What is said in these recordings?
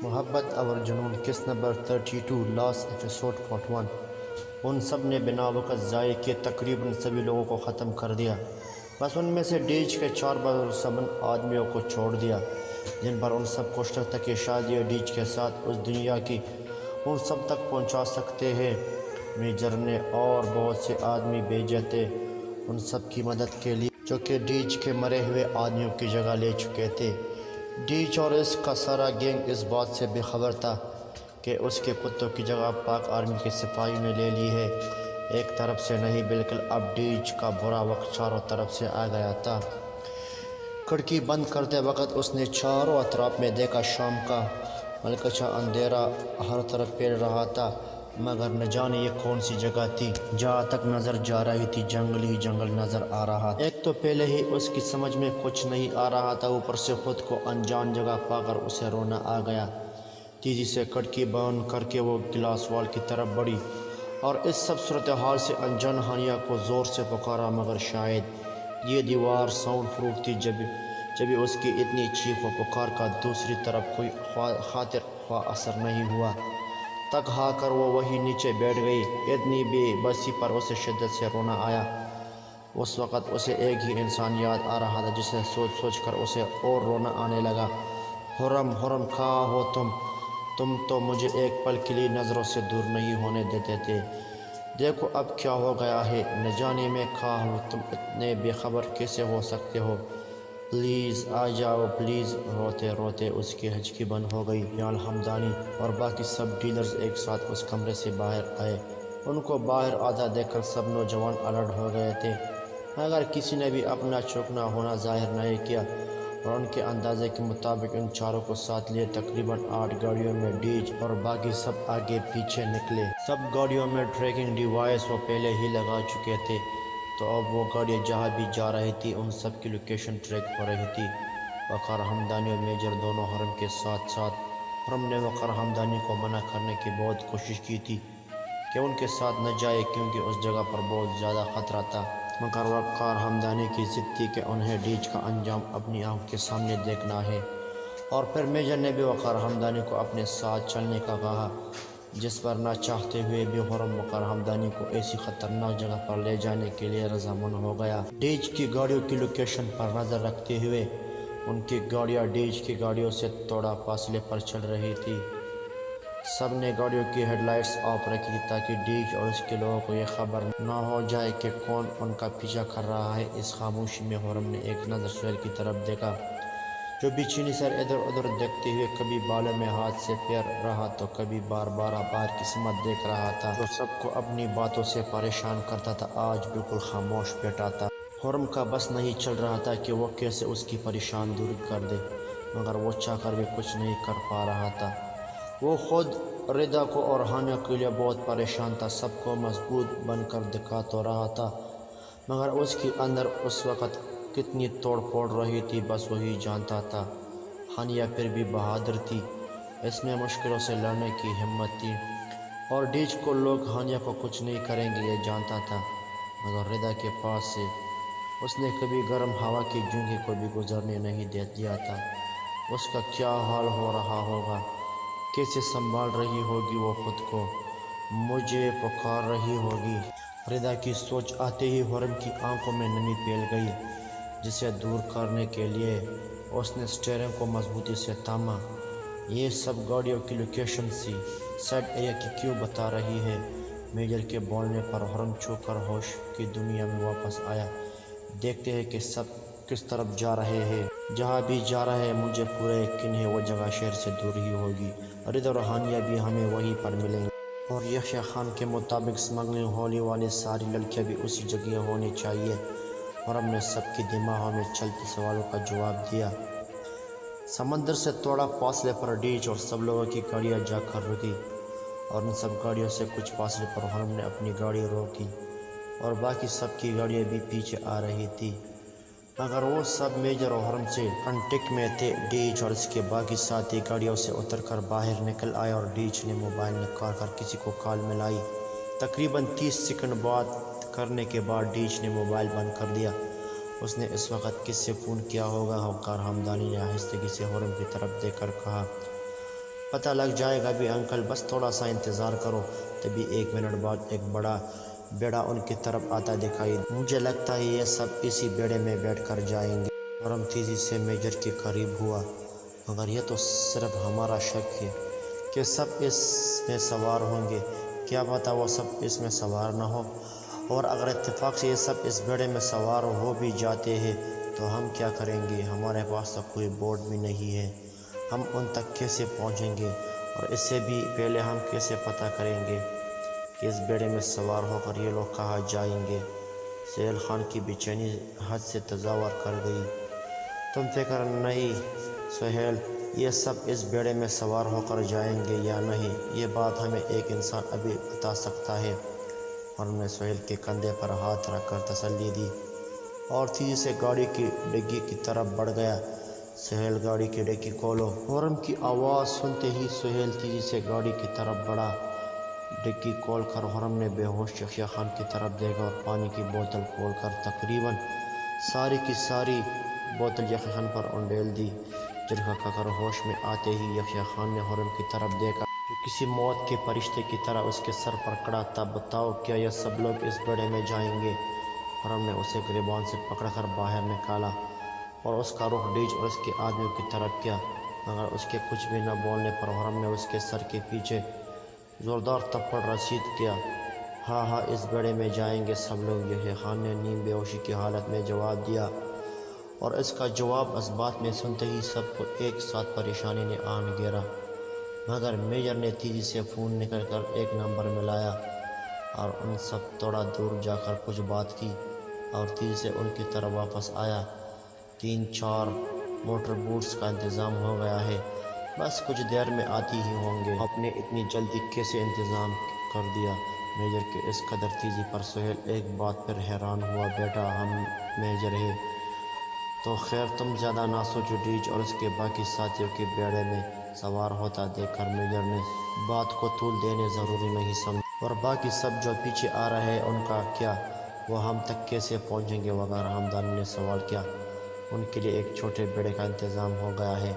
محبت اور جنون قسط نمبر 32 لاسٹ ایپیسوڈ پارٹ 1۔ ان سب نے بنا وقت ضائع کیے تقریباً سبھی لوگوں کو ختم کر دیا، بس ان میں سے ڈیج کے 4 بدسمن آدمیوں کو چھوڑ دیا جن پر ان سب کو شک تھا کہ شاید یہ ڈیج کے ساتھ اس دنیا کی ان سب تک پہنچا سکتے ہیں۔ میجر نے اور بہت سے آدمی بھیجے تھے ان سب کی مدد کے لیے جو کہ ڈیج کے مرے ہوئے آدمیوں کی جگہ لے چکے تھے۔ ڈیج اور اس کا سارا گینگ اس بات سے بے خبر تھا کہ اس کے کتوں کی جگہ پاک آرمی کے سپاہیوں نے لے لی ہے۔ ایک طرف سے نہیں بلکہ اب ڈیج کا برا وقت چاروں طرف سے آ گیا تھا۔ کھڑکی بند کرتے وقت اس نے چاروں اطراف میں دیکھا۔ شام کا ملکچہ اندھیرا ہر طرف پھیل رہا تھا، مگر نہ جانے یہ کون سی جگہ تھی۔ جہاں تک نظر جا رہی تھی جنگل ہی جنگل نظر آ رہا تھا۔ ایک تو پہلے ہی اس کی سمجھ میں کچھ نہیں آ رہا تھا، اوپر سے خود کو انجان جگہ پا کر اسے رونا آ گیا۔ تیزی سے کھڑکی بند کر کے وہ گلاس وال کی طرف بڑھی اور اس سب صورتحال سے انجان ہانیہ کو زور سے پکارا، مگر شاید یہ دیوار ساؤنڈ پروف تھی جبھی اس کی اتنی چیخ و پکار کا دوسری طرف کوئی خاطر خواہ اثر نہیں ہوا۔ تک ہا کر وہ وہیں نیچے بیٹھ گئی۔ اتنی بے بسی پر اسے شدت سے رونا آیا۔ اس وقت اسے ایک ہی انسان یاد آ رہا تھا جسے سوچ سوچ کر اسے اور رونا آنے لگا۔ حرم کہاں ہو تم تو مجھے ایک پل کے لیے نظروں سے دور نہیں ہونے دیتے تھے، دیکھو اب کیا ہو گیا ہے، نہ جانے میں کہاں ہوں، تم اتنے بے خبر کیسے ہو سکتے ہو، پلیز آ جاؤ پلیز۔ روتے روتے اس کی ہچکی بند ہو گئی۔ یال ہمدانی اور باقی سب ڈیلرز ایک ساتھ اس کمرے سے باہر آئے۔ ان کو باہر آتا دیکھ کر سب نوجوان الرٹ ہو گئے تھے، مگر کسی نے بھی اپنا چوکنا ہونا ظاہر نہیں کیا، اور ان کے اندازے کے مطابق ان چاروں کو ساتھ لیے تقریباً 8 گاڑیوں میں ڈیج اور باقی سب آگے پیچھے نکلے۔ سب گاڑیوں میں ٹریکنگ ڈیوائس وہ پہلے ہی لگا چکے تھے، تو اب وہ گاڑیاں جہاں بھی جا رہی تھی ان سب کی لوکیشن ٹریک ہو رہی تھی۔ وقار ہمدانی اور میجر دونوں حرم کے ساتھ ساتھ۔ حرم نے وقار ہمدانی کو منع کرنے کی بہت کوشش کی تھی کہ ان کے ساتھ نہ جائے کیونکہ اس جگہ پر بہت زیادہ خطرہ تھا، مگر وقار ہمدانی کی ضد تھی کہ انہیں ڈیج کا انجام اپنی آنکھ کے سامنے دیکھنا ہے۔ اور پھر میجر نے بھی وقار ہمدانی کو اپنے ساتھ چلنے کا کہا، جس پر نہ چاہتے ہوئے بھی حرم وقار ہمدانی کو ایسی خطرناک جگہ پر لے جانے کے لیے رضامند ہو گیا۔ ڈیج کی گاڑیوں کی لوکیشن پر نظر رکھتے ہوئے ان کی گاڑیاں ڈیج کی گاڑیوں سے تھوڑا فاصلے پر چل رہی تھی۔ سب نے گاڑیوں کی ہیڈ لائٹس آف رکھی تھی تاکہ ڈیج اور اس کے لوگوں کو یہ خبر نہ ہو جائے کہ کون ان کا پیچھا کر رہا ہے۔ اس خاموشی میں حرم نے ایک نظر سہیل کی طرف دیکھا جو بے چینی سر ادھر ادھر دیکھتے ہوئے کبھی بالوں میں ہاتھ سے پھیر رہا تو کبھی بار باہر کی سمت دیکھ رہا تھا، جو سب کو اپنی باتوں سے پریشان کرتا تھا۔ آج بالکل خاموش بیٹھا تھا۔ حرم کا بس نہیں چل رہا تھا کہ وہ کیسے اس کی پریشان دور کر دے، مگر وہ چاہ کر بھی کچھ نہیں کر پا رہا تھا۔ وہ خود ردا کو اور ہانیہ کے لیے بہت پریشان تھا، سب کو مضبوط بن کر دکھا تو رہا تھا، مگر اس کے اندر اس وقت کتنی توڑ پھوڑ رہی تھی بس وہی جانتا تھا۔ ہانیہ پھر بھی بہادر تھی، اس میں مشکلوں سے لڑنے کی ہمت تھی، اور ڈیج کو لوگ ہانیہ کو کچھ نہیں کریں گے یہ جانتا تھا، مگر ردا کے پاس سے اس نے کبھی گرم ہوا کی جھونکے کو بھی گزرنے نہیں دیا تھا۔ اس کا کیا حال ہو رہا ہوگا، کیسے سنبھال رہی ہوگی وہ خود کو، مجھے پکار رہی ہوگی۔ ردا کی سوچ آتے ہی حرم کی آنکھوں میں نمی پھیل گئی، جسے دور کرنے کے لیے اس نے اسٹیئرنگ کو مضبوطی سے تھاما۔ یہ سب گاڑیوں کی لوکیشن سی سائڈ ایریا کی کیوں بتا رہی ہے؟ میجر کے بولنے پر حرم چھو کر ہوش کی دنیا میں واپس آیا۔ دیکھتے ہیں کہ سب کس طرف جا رہے ہیں، جہاں بھی جا رہے ہیں مجھے پورا یقین ہے وہ جگہ شہر سے دور ہی ہوگی، ردا اور ہانیہ بھی ہمیں وہیں پر ملیں گے، اور یحییٰ خان کے مطابق سمگلنگ ہونے والی ساری لڑکیاں بھی اسی جگہ ہونی چاہیے۔ حرم نے سب کے دماغوں میں چلتے سوالوں کا جواب دیا۔ سمندر سے تھوڑا فاصلے پر ڈیج اور سب لوگوں کی گاڑیاں جا کر رکی، اور ان سب گاڑیوں سے کچھ فاصلے پر حرم نے اپنی گاڑی روکی، اور باقی سب کی گاڑیاں بھی پیچھے آ رہی تھی، مگر وہ سب میجر اور حرم سے کانٹیکٹ میں تھے۔ ڈیج اور اس کے باقی ساتھی گاڑیوں سے اتر کر باہر نکل آئے اور ڈیج نے موبائل نکال کر کسی کو کال ملائی۔ تقریباً 30 سیکنڈ بات کرنے کے بعد ڈیج نے موبائل بند کر دیا۔ اس نے اس وقت کس سے فون کیا ہوگا؟ وقار ہمدانی نے آہستگی سے حرم کی طرف دیکھ کر کہا، پتہ لگ جائے گا بھی انکل، بس تھوڑا سا انتظار کرو۔ تبھی 1 منٹ بعد ایک بڑا بیڑا ان کی طرف آتا دکھائی۔ مجھے لگتا ہے یہ سب اسی بیڑے میں بیٹھ کر جائیں گے۔ خرم تیزی سے میجر کے قریب ہوا، مگر یہ تو صرف ہمارا شک ہے کہ سب اس میں سوار ہوں گے۔ کیا پتہ وہ سب اس میں سوار نہ ہو، اور اگر اتفاق سے یہ سب اس بیڑے میں سوار ہو بھی جاتے ہیں تو ہم کیا کریں گے؟ ہمارے پاس تو کوئی بوٹ بھی نہیں ہے، ہم ان تک کیسے پہنچیں گے؟ اور اس سے بھی پہلے ہم کیسے پتہ کریں گے کہ اس بیڑے میں سوار ہو کر یہ لوگ کہاں جائیں گے؟ سہیل خان کی بے چینی حد سے تجاوز کر گئی۔ تم فکر نہیں سہیل، یہ سب اس بیڑے میں سوار ہو کر جائیں گے یا نہیں، یہ بات ہمیں ایک انسان ابھی بتا سکتا ہے۔ اور نے سہیل کے کندھے پر ہاتھ رکھ کر تسلی دی اور تیزی سے گاڑی کی ڈگی کی طرف بڑھ گیا۔ سہیل، گاڑی کی ڈگی کھولو۔ خرم کی آواز سنتے ہی سہیل تیزی سے گاڑی کی طرف بڑھا۔ ڈگی کھول کر خرم نے بے ہوش یحییٰ خان کی طرف دیکھا اور پانی کی بوتل کھول کر تقریباً ساری کی ساری بوتل یحییٰ خان پر انڈیل دی۔ جھٹکا کر ہوش میں آتے ہی یحییٰ خان نے خرم کی طرف دیکھا جو کسی موت کے فرشتے کی طرح اس کے سر پر کھڑا تھا۔ بتاؤ، کیا یہ سب لوگ اس بیڑے میں جائیں گے؟ خرم نے اسے گریبان سے پکڑ کر باہر نکالا اور اس کا رخ ڈیج اور اس کے آدمیوں کی طرف کیا، مگر اس کے کچھ بھی نہ بولنے پر خرم نے اس کے سر کے پیچھے زوردار تھپڑ رسید کیا۔ ہاں ہاں، اس بیڑے میں جائیں گے سب لوگ، یحییٰ خان نے نیم بے ہوشی کی حالت میں جواب دیا، اور اس کا جواب اس بات میں سنتے ہی سب کو ایک ساتھ پریشانی نے آن گھیرا۔ مگر میجر نے تیزی سے فون نکل کر ایک نمبر ملایا اور ان سب تھوڑا دور جا کر کچھ بات کی اور تیزی سے ان کی طرف واپس آیا۔ 3-4 موٹر بوٹس کا انتظام ہو گیا ہے، بس کچھ دیر میں آتی ہی ہوں گے۔ آپ نے اتنی جلدی کیسے انتظام کر دیا؟ میجر کے اس قدر تیزی پر سہیل ایک بات پر حیران ہوا۔ بیٹا، ہم میجر ہے تو خیر تم زیادہ نہ سوچو۔ ڈیج اور اس کے باقی ساتھیوں کے بیڑے میں سوار ہوتا دیکھ کر میجر نے بات کو طول دینے ضروری نہیں سمجھا۔ اور باقی سب جو پیچھے آ رہے ہیں ان کا کیا؟ وہ ہم تک کیسے پہنچیں گے وغیرہ؟ ہمدانی نے سوال کیا۔ ان کے لیے ایک چھوٹے بیڑے کا انتظام ہو گیا ہے،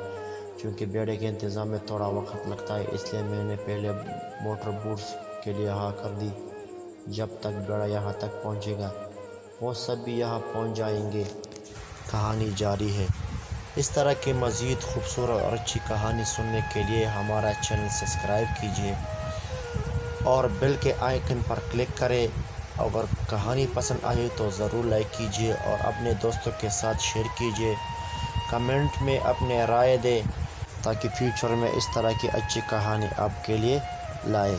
چونکہ بیڑے کے انتظام میں تھوڑا وقت لگتا ہے، اس لیے میں نے پہلے موٹر بوٹس کے لیے ہاں کر دی۔ جب تک بیڑا یہاں تک پہنچے گا وہ سب بھی یہاں پہنچ جائیں گے۔ کہانی جاری ہے۔ اس طرح کی مزید خوبصورت اور اچھی کہانی سننے کے لیے ہمارا چینل سبسکرائب کیجیے اور بیل کے آئیکن پر کلک کریں۔ اگر کہانی پسند آئی تو ضرور لائک کیجیے اور اپنے دوستوں کے ساتھ شیئر کیجیے۔ کمنٹ میں اپنے رائے دیں تاکہ فیوچر میں اس طرح کی اچھی کہانی آپ کے لیے لائیں۔